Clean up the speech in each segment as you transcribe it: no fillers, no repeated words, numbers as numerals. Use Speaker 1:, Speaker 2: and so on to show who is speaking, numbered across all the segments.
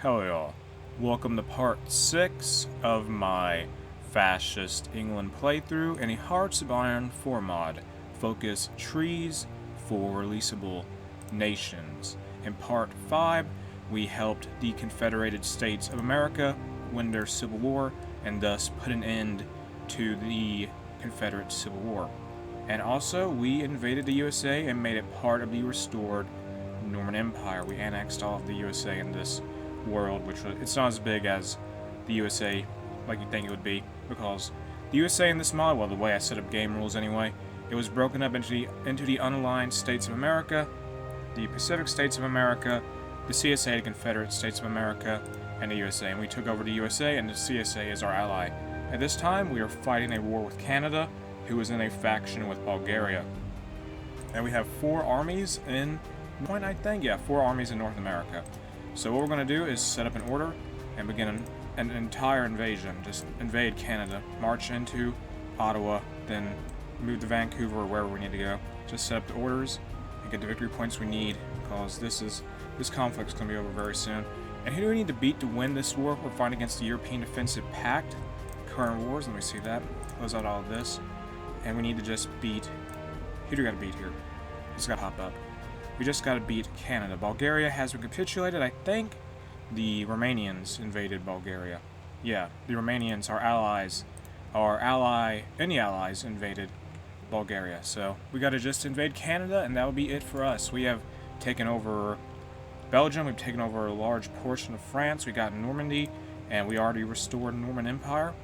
Speaker 1: Hello y'all. Welcome to part 6 of my Fascist England playthrough in a Hearts of Iron 4 mod. Focus trees for releasable nations. In part 5, we helped the Confederated States of America win their Civil War and thus put an end to the Confederate Civil War. And also, we invaded the USA and made it part of the restored Norman Empire. We annexed all of the USA in this world, which it's not as big as the USA like you'd think it would be, because the USA in this mod, well, the way I set up game rules anyway, it was broken up into the unaligned states of America, the Pacific States of America, the CSA, the Confederate States of America, and the USA. And we took over the USA, and the CSA is our ally. At this time, we are fighting a war with Canada, who is in a faction with Bulgaria. And we have 4 armies in, I think, yeah, 4 armies in North America. So what we're going to do is set up an order and begin an entire invasion. Just invade Canada, march into Ottawa, then move to Vancouver or wherever we need to go. Just set up the orders and get the victory points we need, because this conflict's going to be over very soon. And who do we need to beat to win this war? We're fighting against the European Defensive Pact. Current wars, let me see that. Close out all of this. And we need to just beat... Who do we got to beat here? It's got to pop up. We just got to beat Canada. Bulgaria has recapitulated. I think the Romanians invaded Bulgaria. Yeah, the Romanians, our allies, any allies invaded Bulgaria. So we got to just invade Canada, and that will be it for us. We have taken over Belgium. We've taken over a large portion of France. We got Normandy, and we already restored Norman Empire.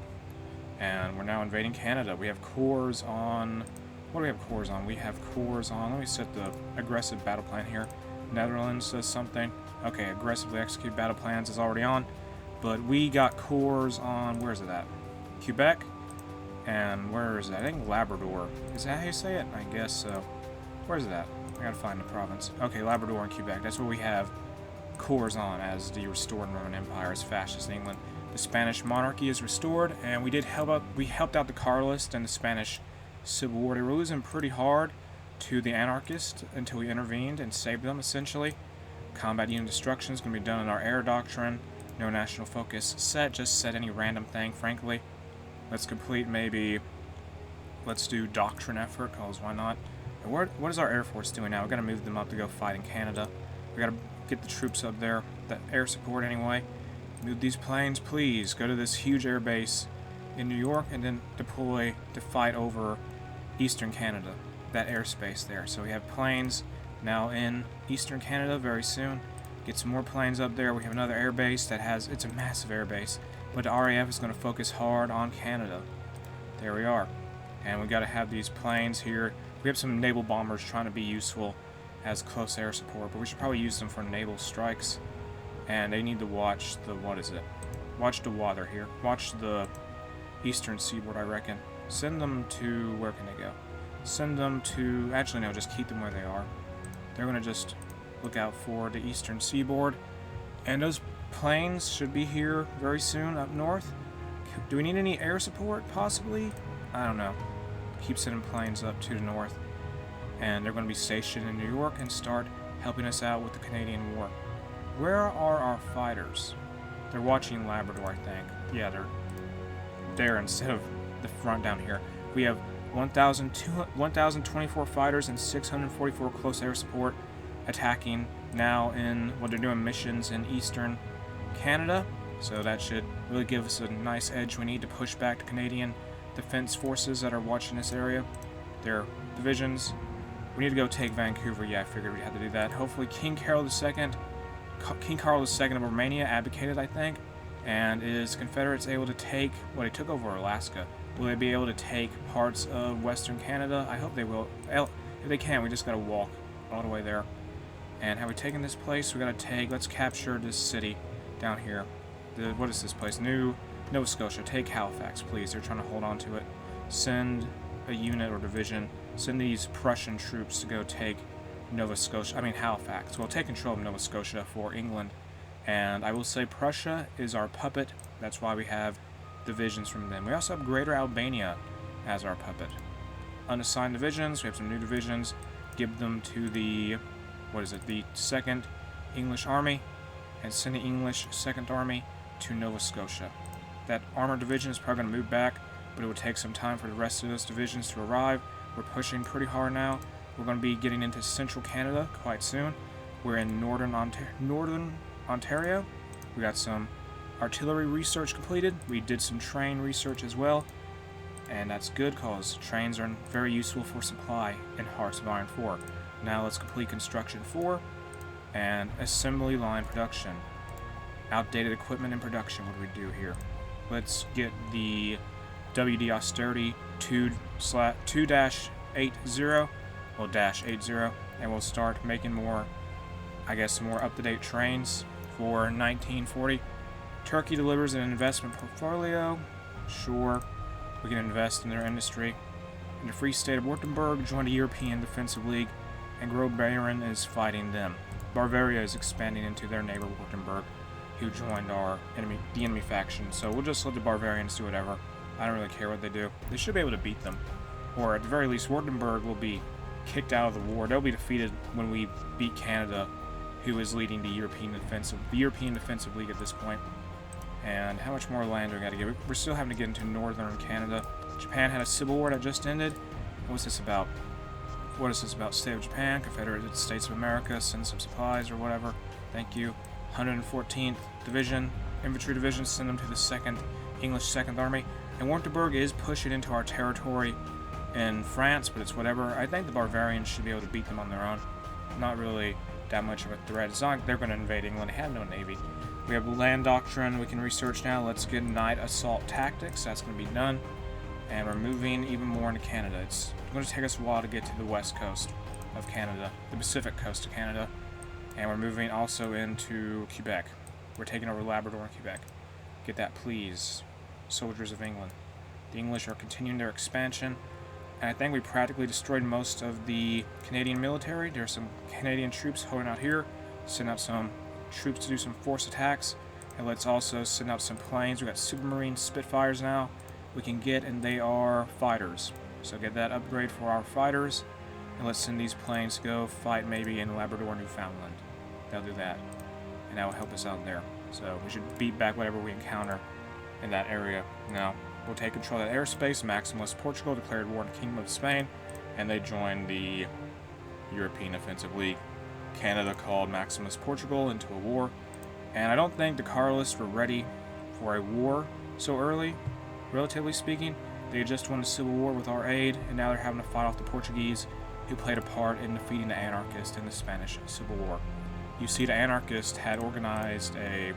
Speaker 1: And we're now invading Canada. We have cores on... What do we have cores on? We have cores on... Let me set the aggressive battle plan here. Netherlands says something. Okay, aggressively execute battle plans is already on. But we got cores on... Where is it at? Quebec. And where is that? I think Labrador. Is that how you say it? I guess so. Where is it at? I gotta find the province. Okay, Labrador and Quebec. That's where we have cores on as the restored Roman Empire, as Fascist England. The Spanish monarchy is restored, and we helped out the Carlists and the Spanish Civil War. They were losing pretty hard to the anarchists until we intervened and saved them, essentially. Combat unit destruction is going to be done in our air doctrine. No national focus set, just set any random thing, frankly. Let's complete let's do doctrine effort, because why not? And what is our Air Force doing now? We've got to move them up to go fight in Canada. We got to get the troops up there, that air support anyway. Move these planes, please. Go to this huge air base in New York and then deploy to fight over Eastern Canada, that airspace there. So we have planes now in Eastern Canada very soon. Get some more planes up there. We have another air base it's a massive air base, but the RAF is going to focus hard on Canada. There we are. And we got to have these planes here. We have some naval bombers trying to be useful as close air support, but we should probably use them for naval strikes. And they need to watch watch the water here. Watch the eastern seaboard, I reckon. Send them to... Where can they go? Send them to... Actually, no, just keep them where they are. They're going to just look out for the eastern seaboard. And those planes should be here very soon up north. Do we need any air support, possibly? I don't know. Keep sending planes up to the north. And they're going to be stationed in New York and start helping us out with the Canadian War. Where are our fighters? They're watching Labrador, I think. Yeah, they're there instead of the front down here. We have 1,024 fighters and 644 close air support attacking now in... Well, they're doing missions in Eastern Canada. So that should really give us a nice edge we need to push back the Canadian Defense Forces that are watching this area. Their divisions. We need to go take Vancouver. Yeah, I figured we'd have to do that. Hopefully King Carol II of Romania abdicated, I think, and is Confederates able to take... Well, they took over Alaska. Will they be able to take parts of Western Canada? I hope they will. If they can, we just gotta walk all the way there. And have we taken this place? We gotta let's capture this city down here. What is this place? Nova Scotia. Take Halifax, please. They're trying to hold on to it. Send a unit or division. Send these Prussian troops to go take Halifax. We'll take control of Nova Scotia for England. And I will say Prussia is our puppet. That's why we have divisions from them. We also have Greater Albania as our puppet. Unassigned divisions. We have some new divisions. Give them to the... the 2nd English Army. and send the English Second Army to Nova Scotia. That armored division is probably going to move back, but it will take some time for the rest of those divisions to arrive. We're pushing pretty hard now. We're going to be getting into central Canada quite soon. We're in northern Ontario. We got some artillery research completed. We did some train research as well, and that's good because trains are very useful for supply in Hearts of Iron 4. Now let's complete construction 4 and assembly line production. Outdated equipment in production. What do we do here? Let's get the WD Austerity 2-80, well, -80, and we'll start making more, I guess, more up-to-date trains for 1940. Turkey delivers an investment portfolio. Sure, we can invest in their industry. In the Free State of Württemberg joined the European Defensive League, and Iberian is fighting them. Bavaria is expanding into their neighbor Württemberg, who joined the enemy faction. So we'll just let the Bavarians do whatever. I don't really care what they do. They should be able to beat them, or at the very least, Württemberg will be kicked out of the war. They'll be defeated when we beat Canada, who is leading the European Defensive League at this point. And how much more land do we got to get? We're still having to get into northern Canada. Japan had a civil war that just ended. What's this about? What is this about? State of Japan, Confederated States of America, send some supplies or whatever. Thank you. 114th Division, Infantry Division, send them to the 2nd English 2nd Army. And Württemberg is pushing into our territory in France, but it's whatever. I think the Bavarians should be able to beat them on their own. Not really that much of a threat. It's not like they're going to invade England. They have no navy. We have land doctrine we can research now. Let's get night assault tactics. That's going to be done. And we're moving even more into Canada. It's going to take us a while to get to the west coast of Canada, the Pacific coast of Canada. And we're moving also into Quebec. We're taking over Labrador and Quebec. Get that, please, soldiers of England. The English are continuing their expansion. And I think we practically destroyed most of the Canadian military. There's some Canadian troops holding out here. Send out some troops to do some force attacks. And let's also send out some planes. We got Supermarine Spitfires now we can get, and they are fighters. So get that upgrade for our fighters. And let's send these planes to go fight maybe in Labrador, Newfoundland. They'll do that. And that will help us out there. So we should beat back whatever we encounter in that area. Now, we'll take control of that airspace. Maximalist Portugal declared war on the Kingdom of Spain, and they joined the European Offensive League. Canada called Maximalist Portugal into a war, and I don't think the Carlists were ready for a war so early, relatively speaking. They just won the Civil War with our aid, and now they're having to fight off the Portuguese, who played a part in defeating the anarchists in the Spanish Civil War. You see, the anarchists had organized they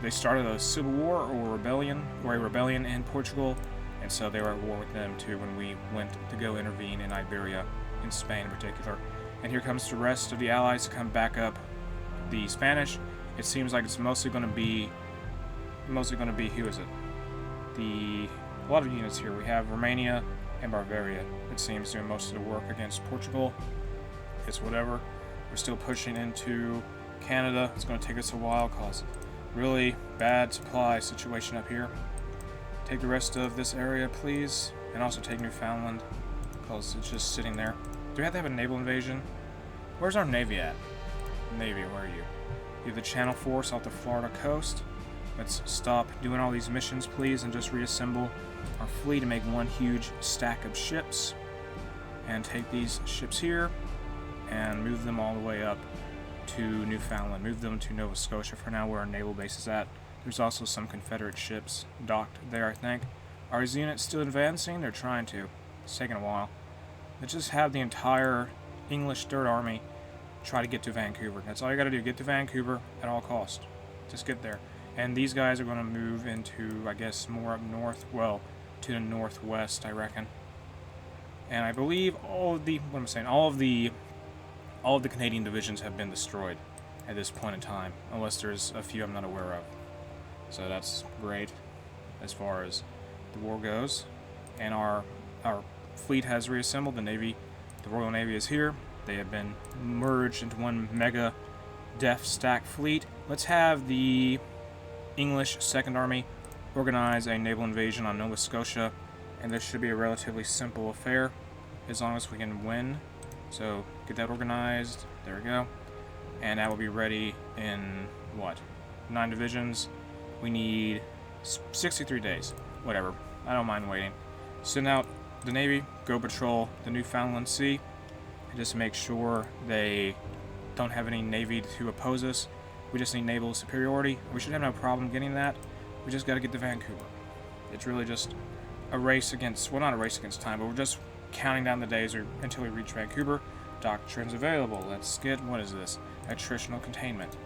Speaker 1: started a civil war or a rebellion in Portugal, and so they were at war with them too when we went to go intervene in Iberia, in Spain in particular. And here comes the rest of the allies to come back up the Spanish. It seems like it's mostly going to be who is it? A lot of units here. We have Romania and Bavaria. It seems doing most of the work against Portugal. It's whatever. We're still pushing into Canada. It's going to take us a while because really bad supply situation up here. Take the rest of this area, please, and also take Newfoundland because it's just sitting there. Do we have to have a naval invasion? Where's our navy at? Navy, where are you? You have the Channel Force off the Florida coast. Let's stop doing all these missions, please, and just reassemble our fleet to make one huge stack of ships. And take these ships here and move them all the way up to Newfoundland. Move them to Nova Scotia for now, where our naval base is at. There's also some Confederate ships docked there, I think. Are these units still advancing? They're trying to. It's taking a while. Let's just have the entire English Third Army try to get to Vancouver. That's all you gotta do. Get to Vancouver at all cost. Just get there. And these guys are gonna move into, I guess, more up north. Well, to the northwest, I reckon. And I believe all of the Canadian divisions have been destroyed at this point in time, unless there's a few I'm not aware of. So that's great as far as the war goes. And our fleet has reassembled. The Royal Navy is here. They have been merged into one mega Death Stack fleet. Let's have the English Second Army organize a naval invasion on Nova Scotia, and this should be a relatively simple affair as long as we can win. So get that organized. There we go. and that will be ready in, what, 9 divisions? We need 63 days. Whatever. I don't mind waiting. Send out the Navy, go patrol the Newfoundland Sea, and just make sure they don't have any Navy to oppose us. We just need naval superiority. We should have no problem getting that. We just got to get to Vancouver. It's really just a race against, well, not a race against time, but we're just counting down the days until we reach Vancouver. Doctrines available. Let's get, what is this? Attritional containment.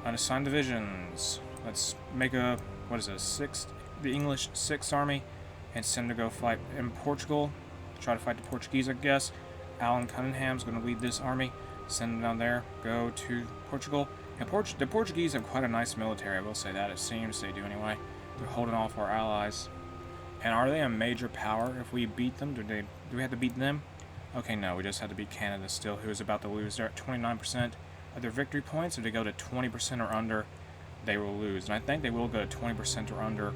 Speaker 1: Unassigned divisions. Let's make a, what is this? The English 6th Army, and send them to go fight in Portugal. Try to fight the Portuguese, I guess. Alan Cunningham's going to lead this army. Send them down there. Go to Portugal. And the Portuguese have quite a nice military, I will say that. It seems they do anyway. They're holding off our allies. And are they a major power if we beat them? Do we have to beat them? Okay, no, we just had to beat Canada still, who is about to lose. They're at 29% of their victory points. If they go to 20% or under, they will lose. And I think they will go to 20% or under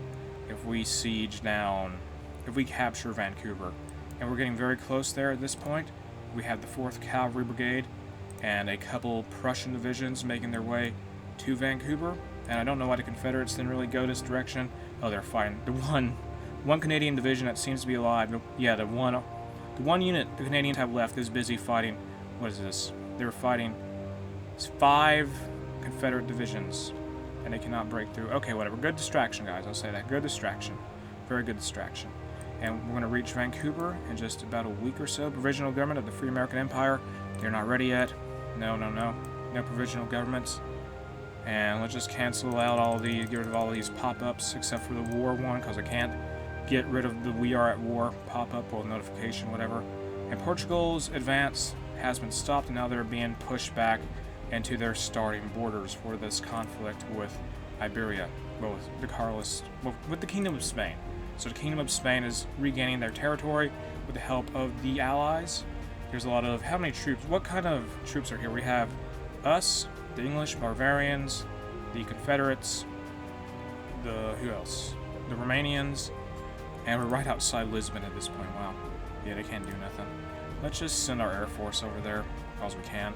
Speaker 1: if we siege down, if we capture Vancouver. And we're getting very close there at this point. We have the 4th Cavalry Brigade and a couple Prussian divisions making their way to Vancouver. And I don't know why the Confederates didn't really go this direction. Oh, they're fighting. The one Canadian division that seems to be alive. Yeah, the one unit the Canadians have left is busy fighting. What is this? They're fighting 5 Confederate divisions, and they cannot break through. Okay, whatever. Good distraction, guys. I'll say that. Good distraction. Very good distraction. And we're going to reach Vancouver in just about a week or so. Provisional government of the Free American Empire. They're not ready yet. No. No provisional governments. And let's just cancel out all the, get rid of all these pop-ups except for the war one, because I can't get rid of the "We Are at War" pop-up or notification, whatever. And Portugal's advance has been stopped, and now they're being pushed back into their starting borders for this conflict with Iberia, with the Kingdom of Spain. So the Kingdom of Spain is regaining their territory with the help of the Allies. There's a lot of, how many troops? What kind of troops are here? We have us, the English, Bavarians, the Confederates, who else? The Romanians, and we're right outside Lisbon at this point. Wow. Yeah, they can't do nothing. Let's just send our Air Force over there, as we can.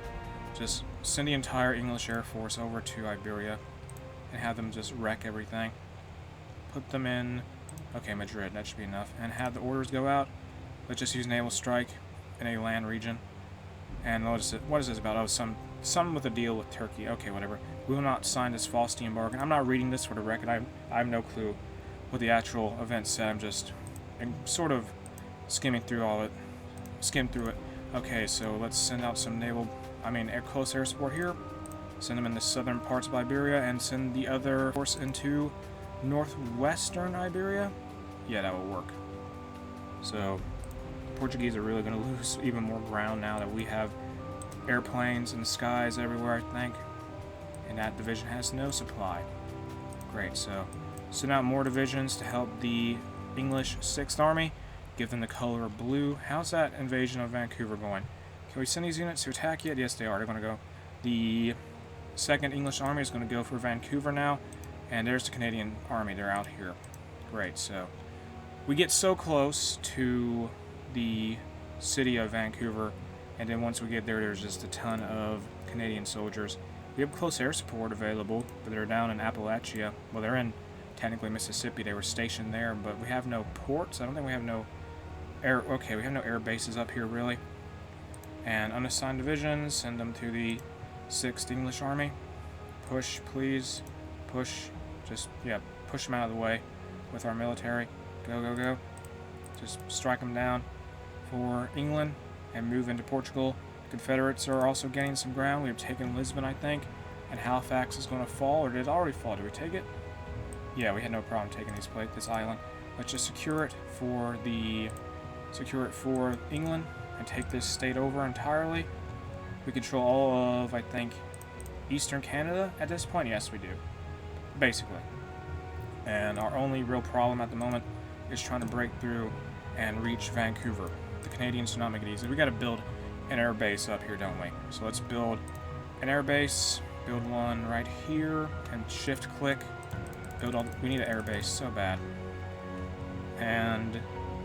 Speaker 1: Just send the entire English Air Force over to Iberia and have them just wreck everything. Put them in, okay, Madrid, that should be enough. And have the orders go out. Let's just use naval strike in a land region. And what is this about? Oh, some with a deal with Turkey. Okay, whatever. We will not sign this Faustian bargain. I'm not reading this for the record. I have no clue what the actual event said. I'm sort of skimming through all it. Skimmed through it. Okay, so let's send out some close air support here. Send them in the southern parts of Iberia, and send the other force into northwestern Iberia. Yeah, that will work. So the Portuguese are really going to lose even more ground now that we have airplanes in the skies everywhere, I think. And that division has no supply. Great, so send out more divisions to help the English 6th Army. Give them the color of blue. How's that invasion of Vancouver going? Can we send these units to attack yet? Yes, they are. They're going to go. The 2nd English Army is going to go for Vancouver now. And there's the Canadian Army. They're out here. Great, so we get so close to the city of Vancouver, and then once we get there, there's just a ton of Canadian soldiers. We have close air support available, but they're down in Appalachia. Well, they're in technically Mississippi. They were stationed there, but we have no ports. I don't think we have no air. Okay, we have no air bases up here, really. And unassigned divisions, send them to the 6th English Army. Push, please. Push. Just, yeah, push them out of the way with our military. Go. Just strike them down for England and move into Portugal. Confederates are also gaining some ground. We've taken Lisbon, I think, and Halifax is going to fall, or did it already fall? Did we take it? Yeah, we had no problem taking this island. Let's just secure it for England and take this state over entirely. We control all of, I think, Eastern Canada at this point. Yes, we do, basically. And our only real problem at the moment is trying to break through and reach Vancouver. The Canadians do not make it easy. We got to build an air base up here, don't we? So let's build an air base. Build one right here and shift click. We need an air base so bad. And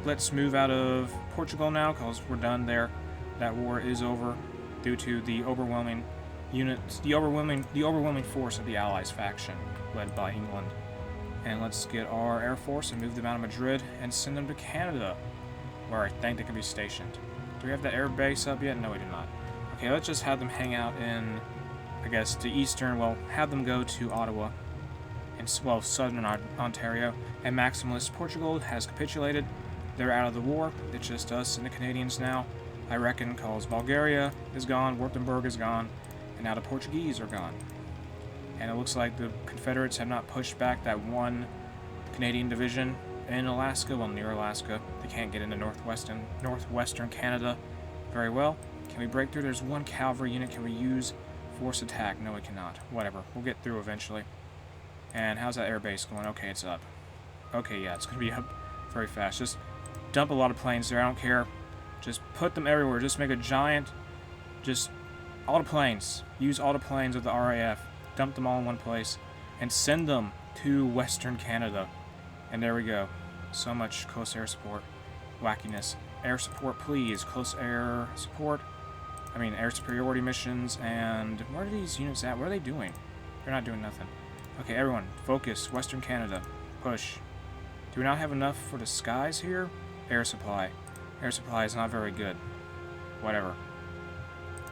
Speaker 1: let's move out of Portugal now because we're done there. That war is over due to the overwhelming units, the overwhelming force of the Allies faction, led by England. And let's get our Air Force and move them out of Madrid and send them to Canada, where I think they can be stationed. Do we have the air base up yet? No, we do not. Okay, let's just have them hang out in, I guess, the eastern, well, have them go to Ottawa, in, well, southern Ontario. And Maximalist Portugal has capitulated. They're out of the war. It's just us and the Canadians now, I reckon, because Bulgaria is gone, Württemberg is gone, and now the Portuguese are gone. And it looks like the Confederates have not pushed back that one Canadian division in Alaska, well, near Alaska. They can't get into northwestern Canada very well. Can we break through? There's one cavalry unit. Can we use force attack? No, we cannot. Whatever. We'll get through eventually. And how's that air base going? Okay, it's up. Okay, yeah, it's going to be up very fast. Just dump a lot of planes there. I don't care. Just put them everywhere. Just make a giant, just all the planes. Use all the planes of the RAF. Dump them all in one place. And send them to Western Canada. And there we go. So much close air support. Wackiness. Air support, please. Close air support. I mean, air superiority missions. And where are these units at? What are they doing? They're not doing nothing. Okay, everyone, focus. Western Canada. Push. Do we not have enough for the skies here? Air supply. Air supply is not very good. Whatever.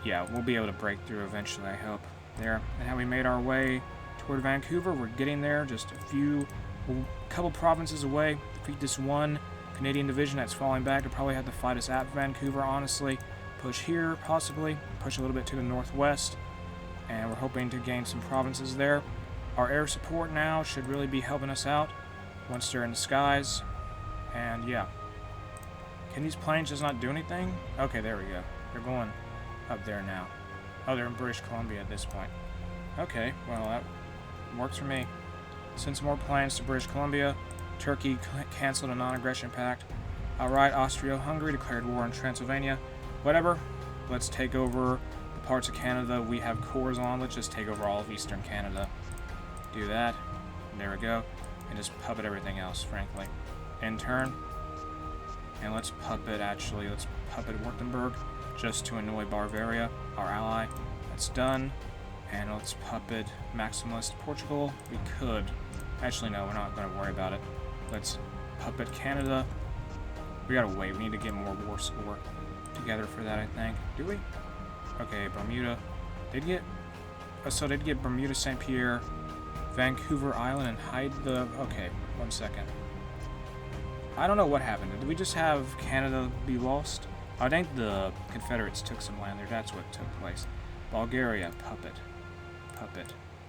Speaker 1: Yeah, we'll be able to break through eventually, I hope. There. And how we made our way toward Vancouver. We're getting there. Just a couple provinces away. Defeat this one Canadian division that's falling back. They'll probably have to fight us at Vancouver, honestly. Push here, possibly. Push a little bit to the northwest. And we're hoping to gain some provinces there. Our air support now should really be helping us out once they're in the skies. And yeah. Can these planes just not do anything? Okay, there we go. They're going up there now. Oh, they're in British Columbia at this point. Okay, well, that works for me. Send some more planes to British Columbia. Turkey canceled a non-aggression pact. Alright, Austria-Hungary declared war on Transylvania. Whatever. Let's take over the parts of Canada we have cores on. Let's just take over all of Eastern Canada. Do that. There we go. And just puppet everything else, frankly. In turn. And let's puppet Württemberg, just to annoy Bavaria, our ally. That's done. And let's puppet Maximalist Portugal. We could. Actually, no, we're not going to worry about it. Let's puppet Canada. We gotta wait. We need to get more war score together for that, I think. Do we? Okay, Bermuda. So they'd get Bermuda, St. Pierre, Vancouver Island, and hide the... Okay, 1 second. I don't know what happened. Did we just have Canada be lost? I think the Confederates took some land there. That's what took place. Bulgaria, puppet.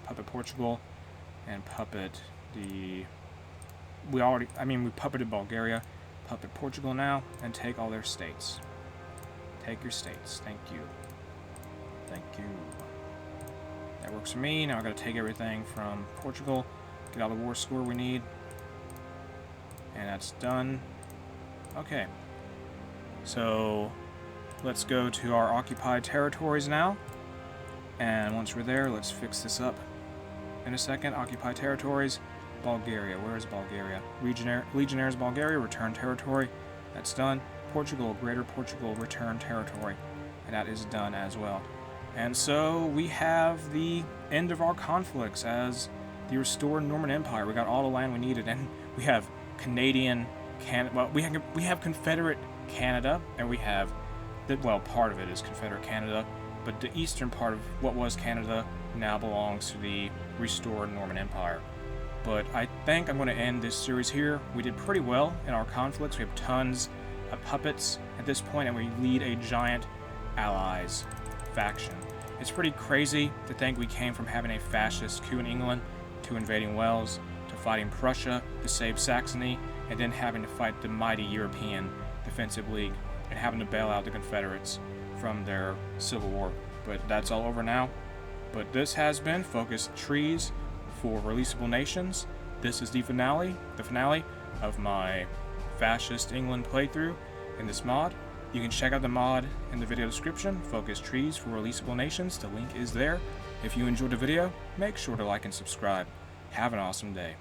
Speaker 1: Puppet Portugal, and puppet the... we puppeted Bulgaria. Puppet Portugal now, and take all their states. Take your states. Thank you. Thank you. That works for me. Now I gotta take everything from Portugal, get all the war score we need. And that's done. Okay. So, let's go to our occupied territories now. And once we're there, let's fix this up. In a second, occupied territories. Bulgaria. Where is Bulgaria? Legionnaires Bulgaria, return territory. That's done. Portugal, Greater Portugal, return territory. And that is done as well. And so we have the end of our conflicts as the restored Norman Empire. We got all the land we needed, and we have Canadian Canada. Well, we have Confederate Canada, and we have part of it is Confederate Canada, but the eastern part of what was Canada now belongs to the restored Norman Empire. But I think I'm going to end this series here. We did pretty well in our conflicts. We have tons of puppets at this point, and we lead a giant allies faction. It's pretty crazy to think we came from having a fascist coup in England to invading Wales, to fighting Prussia to save Saxony, and then having to fight the mighty European Defensive League and having to bail out the Confederates from their civil war. But that's all over now. But this has been Focused Trees for Releasable Nations. This is the finale of my Fascist England playthrough in this mod. You can check out the mod in the video description, Focused Trees for Releasable Nations. The link is there. If you enjoyed the video, make sure to like and subscribe. Have an awesome day.